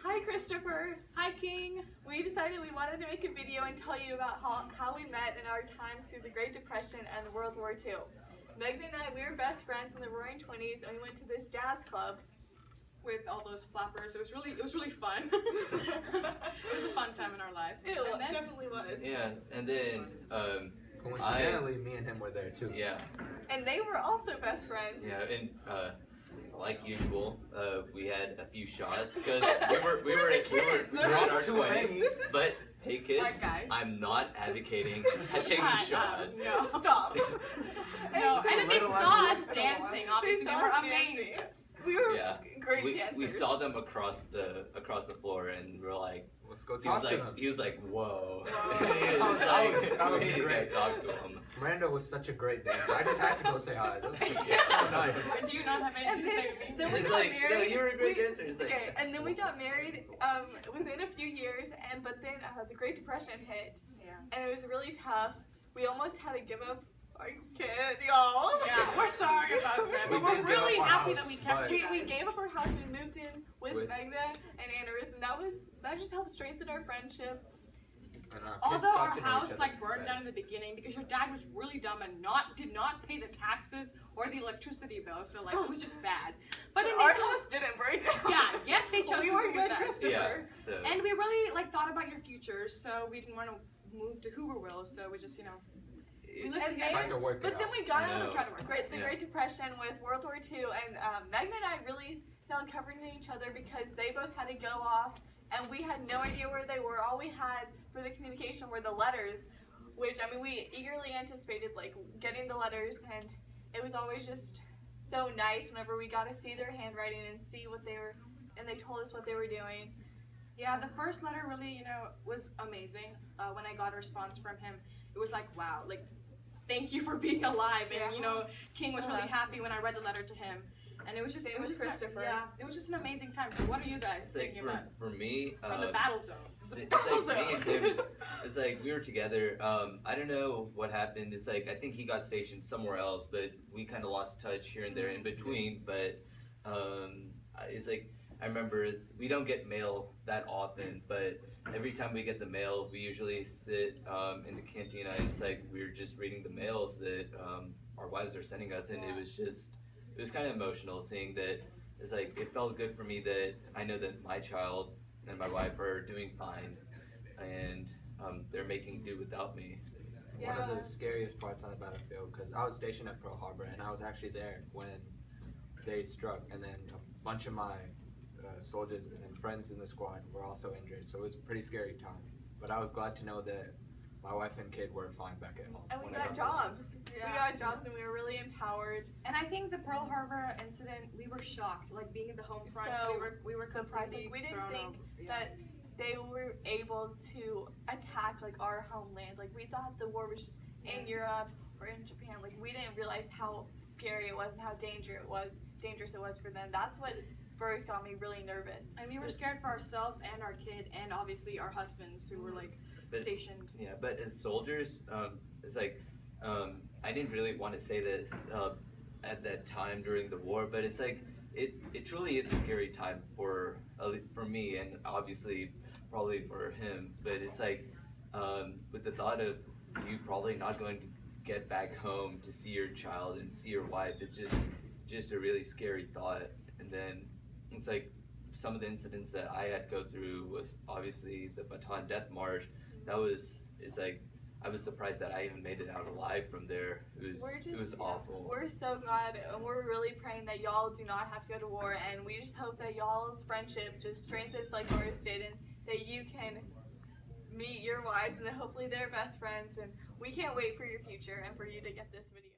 Hi Christopher. Hi King. We decided we wanted to make a video and tell you about how we met in our times through the Great Depression and World War II. Megan and I, we were best friends in the Roaring 20s, and we went to this jazz club With all those flappers, it was really fun. It was a fun time in our lives. It definitely was. Yeah, and then coincidentally, me and him were there too. yeah, And they were also best friends. yeah, and like usual, we had a few shots because we were in our 20s. But hey kids, Alright, guys. I'm not advocating taking Shut up. shots. No. Stop. No, and then they little saw unusual. us dancing. Obviously, they saw were us amazed. dancing. We were Yeah, great we dancers. saw them across the floor, and we were like, Let's go he was talk to like, him. he was like, whoa. Whoa. He was That like, was we need to great. go talk to him. Miranda was such a great dancer. I just had to go say hi. That was Yeah. so nice. Do you not have anything And to say to me? then we It's got like, married. no, you were a great dancer. It's like, Okay, and then we got married within a few years, but then the Great Depression hit, Yeah. and it was really tough. We almost had to give up our kid, y'all. Yeah, we're sorry about that, We but we're did give really up our happy house, that we kept but- you We guys. gave up our house. We moved in with With- Magda and Anna Ruth, and that just helped strengthen our friendship. And our kids Although got our to know each house other like burned better. down in the beginning because your dad was really dumb and did not pay the taxes or the electricity bill, so like it was just bad. But then Our they still, house didn't burn down. yeah, yet they chose we to were move good, with us. yeah, Christopher. so. And we really like thought about your futures, so we didn't want to move to Hooverville, so we just we lived And together. Trying to work it But then out. we got I out know. of Try to work the Yeah. Great Depression with World War II, and Magna and I really found comfort in each other because they both had to go off, and we had no idea where they were. All we had for the communication were the letters, which, I mean, we eagerly anticipated, like, getting the letters, and it was always just so nice whenever we got to see their handwriting and see what they were, and they told us what they were doing. Yeah, the first letter really, was amazing. When I got a response from him, it was like, wow, like, thank you for being alive. And, Yeah. King was really happy when I read the letter to him. And it was just, Same it was with just, Christopher. yeah, it was just an amazing time. So what are you guys It's like thinking about for me, from the battle zone? it's like me and him. It's like we were together. I don't know what happened. It's like I think he got stationed somewhere else, but we kind of lost touch here and there in between. But it's like I remember we don't get mail that often, but every time we get the mail, we usually sit in the cantina. And it's like we're just reading the mails that our wives are sending us, and it was kind of emotional seeing that. It's like it felt good for me that I know that my child and my wife are doing fine, and they're making do without me. One of the scariest parts on the battlefield, because I was stationed at Pearl Harbor, and I was actually there when they struck, and then a bunch of my soldiers and friends in the squad were also injured, so it was a pretty scary time. But I was glad to know that my wife and kid were fine back at home. And we when I got got home. jobs. Yeah. We got jobs, and we were really empowered. And I think the Pearl Harbor incident, we were shocked. Like being at the home front, So we were surprised. completely Like, we didn't thrown think over. Yeah. that they were able to attack like our homeland. Like we thought the war was just in Europe or in Japan. Like we didn't realize how scary it was and how dangerous it was for them. That's what first got me really nervous. And we were scared for ourselves and our kid, and obviously our husbands who were like But- stationed. Yeah, but as soldiers, it's like I didn't really want to say this at that time during the war, but it's like it truly is a scary time for me, and obviously probably for him. But it's like with the thought of you probably not going to get back home to see your child and see your wife, it's just a really scary thought. And then it's like some of the incidents that I had to go through was obviously the Bataan Death March. It's like I was surprised that I even made it out alive from there. It was awful. We're so glad, and we're really praying that y'all do not have to go to war, and we just hope that y'all's friendship just strengthens like ours did, and that you can meet your wives, and then hopefully they're best friends, and we can't wait for your future and for you to get this video.